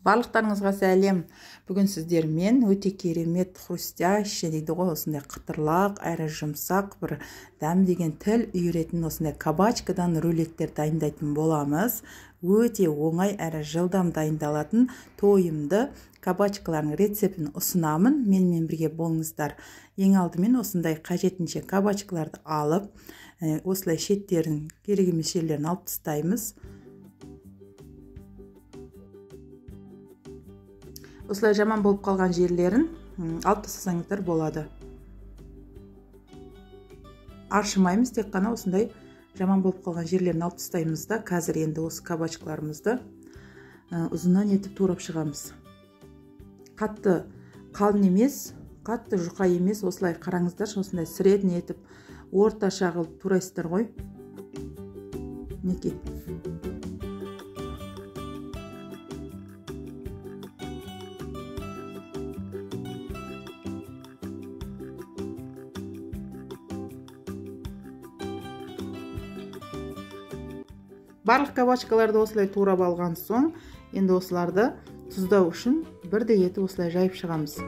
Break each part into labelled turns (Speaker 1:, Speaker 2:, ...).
Speaker 1: Барлықтарыңызға сәлем. Бүгін сіздермен өте керемет хрустящий дейді ғой, осындай қытырлақ, әрі жұмсақ бір дәм деген тіл үйіретін осындай кабачкадан рулеттер дайындайтын боламыз. Өте оңай әрі жылдам дайындалатын тойымды кабачкалардың рецептін ұсынамын. Менімен бірге болыңыздар. Ең алдымен осындай қажетінше кабачкаларды алып, осылай шеттерін, керек емес жерлерін алып тастаймыз. Осылай жаман болып қалған жерлерін алып тастасаңыздар болады. Аршымаймыз, тек қана осындай жаман болып қалған жерлерін алып тастаймыз да, қазір енді осы кабачкаларымызды ұзыннан етіп турап шығамыз. Қатты қалың емес, қатты жұқа емес, осылай қараңыздар, осындай средний етіп орташа қылып турайсыздар ғой. Мінекей. Барлық кабачкаларды осылай турап алған соң, енді осыларды тұздау үшін бірдей етіп осылай жайып шығамыз.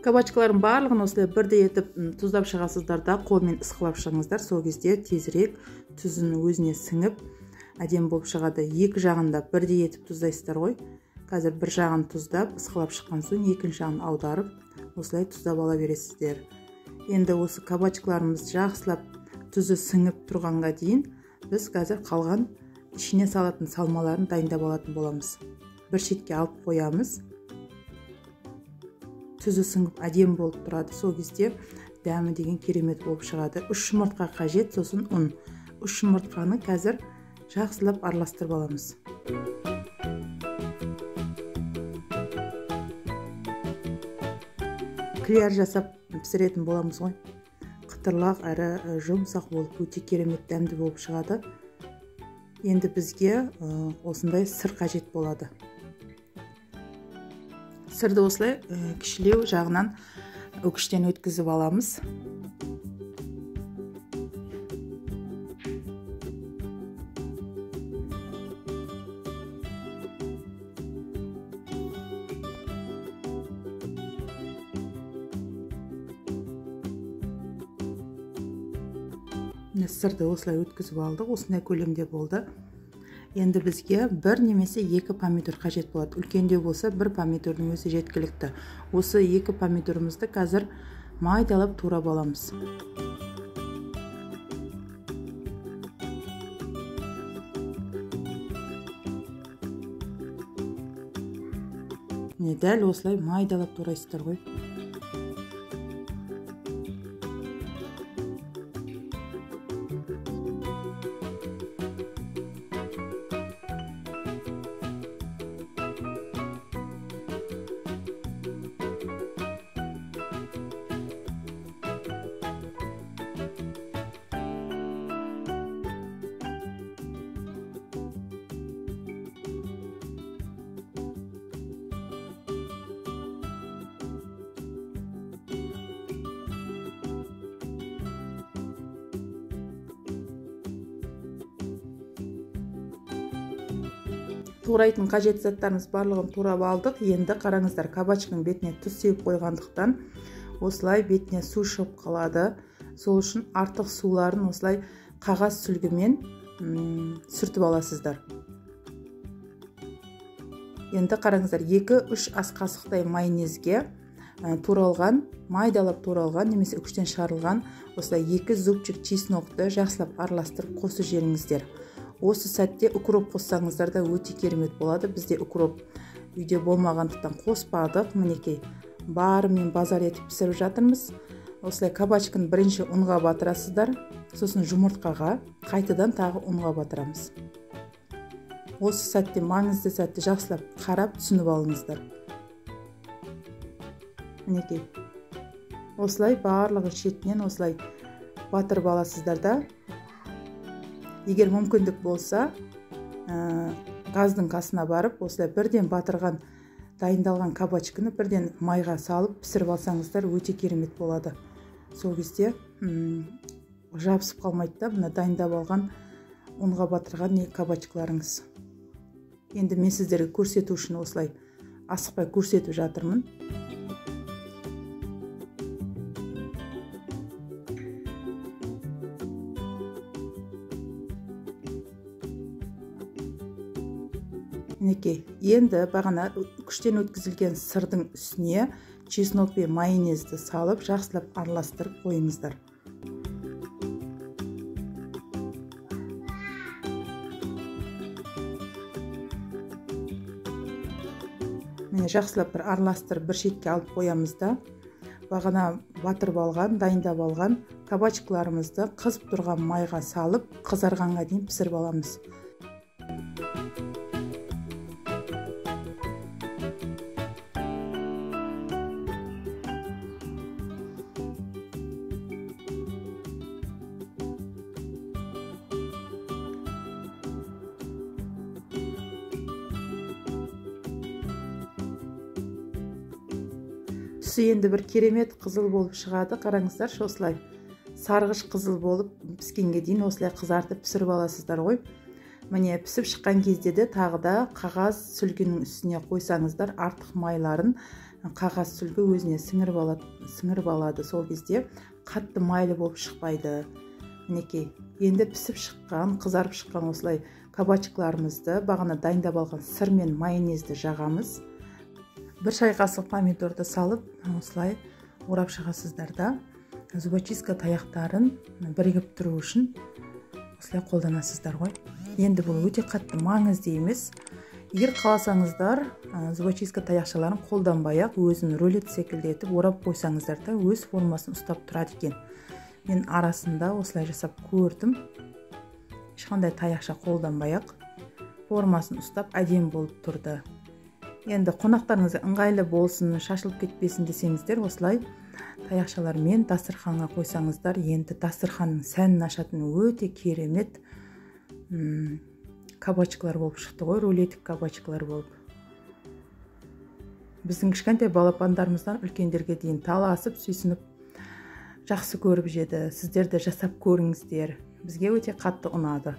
Speaker 1: Кабачкалардың барлығын осылай бірдей етіп тұздап шығасыздар да, қолмен ысқылап шығыңыздар. Сол кезде тезірек тұзын өзіне сіңіп, әдемі болып шығады. Екі жағында бірдей етіп тұздайсыздар ғой. Қазір бір жағын тұздап, ысқылап шыққан соң екінші жағын аударып, осылай тұздап ала бересіздер. Енді осы кабачкаларымыз жақсылап тұзы сіңіп тұрғанға дейін біз қазір қалған ішіне салатын салмаларын дайындап алатын боламыз. Бір шетке алып қоямыз. Тұзы сіңіп әдемі болып тұрады. Сол кезде дәмі деген керемет болып шығады. 3 жұмыртқа қажет, сосын ұн. 3 жұмыртқаны қазір жақсылап араластырып аламыз. Клияр жасап пісіретін боламыз ғой. Қытырлақ әрі жұмсақ болып, өте керемет дәмді болып шығады. Енді бізге осындай сыр қажет болады. Сырды осылай кішілеу жағынан өкіштен өткізіп аламыз. Сырды осылай өткізіп алдық, осындай көлемде болды. Енді бізге бір немесе екі помидор қажет болады. Үлкендеу болса, бір помидордың өзі жеткілікті. Осы екі помидорымызды қазір майдалап турап аламыз. Дәл осылай майдалап турайсыздар ғой. Турайтын қажет заттарымыз барлығын турап алдық. Енді қараңыздар, кабачканың бетіне тұз сеуіп қойғандықтан осылай бетіне су шығып қалады. Сол үшін артық суларын осылай қағаз сүлгімен сүртіп аласыздар. Енді қараңыздар, 2-3 ас қасықтай майонезге туралған, майдалап туралған немесе үкіштен шығарылған осылай 2 зубчик чеснокты жақсылап араластырып қосып жіберіңіздер. Осы сәтте укроп қоссаңыздар да өте керемет болады. Бізде укроп үйде болмағандықтан қоспадық. Мінекей, барымен базар етіп пісіріп жатырмыз. Осылай кабачканы бірінші ұнға батырасыздар, сосын жұмыртқаға, қайтадан тағы ұнға батырамыз. осы сәтте, маңызды сәтте жақсылап қарап түсініп алыңыздар. Мінекей, осылай барлығы шетінен осылай батырып аласыздар да. Егер мүмкіндік болса, газдың қасына барып, осылай бірден батырған, дайындалған кабачканы бірден майға салып пісіріп алсаңыздар өте керемет болады. Сол кезде жабысып қалмайды да, мына дайындап алған ұнға батырған кабачкаларыңыз. Енді мен сіздерге көрсету үшін осылай асықпай көрсетіп жатырмын. Мінекей, енді бағана күштен өткізілген сырдың үстіне чеснок пен майонезді салып, жақсылап араластырып қойыңыздар. Міне жақсылап бір араластырып бір шетке алып қоямыз да, бағана батырып алған, дайындап алған кабачкаларымызды қызып тұрған майға салып, қызарғанға дейін пісіріп аламыз. Түсі енді бір керемет қызыл болып шығады. Қараңыздар, осылай сарғыш қызыл болып піскенге дейін осылай қызартып пісіріп аласыздар ғой. Міне пісіп шыққан кезде де тағы да қағаз сүлгінің үстіне қойсаңыздар, артық майларын қағаз сүлгі өзіне сіңіріп алады. Сол кезде қатты майлы болып шықпайды. Мінекей, енді пісіп шыққан, қызарып шыққан осылай кабачкаларымызды бағана дайындап алған сыр мен майонезді жағамыз. Бір шай қасық помидорды салып, осылай орап шығасыздар да. Зубочистка таяқтарын бірігіп тұру үшін осылай қолданасыздар ғой. Енді бұл өте қатты маңызды емес. Егер қаласаңыздар, зубочистка таяқшаларын қолданбай-ақ өзін рулет секілді етіп орап қойсаңыздар да өз формасын ұстап тұрады екен. Мен арасында осылай жасап көрдім. Ешқандай таяқша қолданбай-ақ формасын ұстап әдемі болып тұрды. Енді қонақтарыңызға ыңғайлы болсын, шашылып кетпесін десеңіздер, осылай таяқшалармен дастарханға қойсаңыздар, енді дастарханның сәнін ашатын өте керемет кабачкалар болып шықты ғой, рулеттік кабачкалар болып. Біздің кішкентай балапандарымыздан үлкендерге дейін таласып, сүйсініп, жақсы көріп жеді. Сіздер де жасап көріңіздер. Бізге өте қатты ұнады.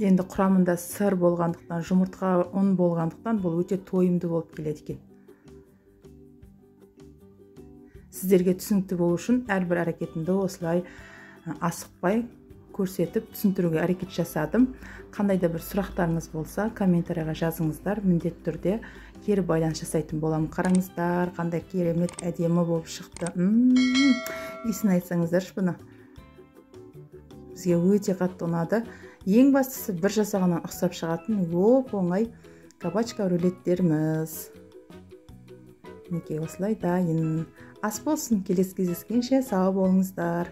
Speaker 1: Енді құрамында сыр болғандықтан, жұмыртқа, ұн болғандықтан бұл өте тойымды болып келеді екен. Сіздерге түсінікті болу үшін әрбір әрекетімді осылай асықпай көрсетіп, түсіндіруге әрекет жасадым. Қандай да бір сұрақтарыңыз болса, комментарияға жазыңыздар. Міндетті түрде кері байланыс жасайтын боламын. Қараңыздар, қандай керемет әдемі болып шықты. Исін айтсаңыздаршы бұны. Бізге өте қатты ұнады. Ең бастысы бір жасағаннан ұқсап шығатын оп-оңай кабачка рулеттеріміз. Мінекей осылай дайын. Ас болсын, келесі кездескенше сау болыңыздар.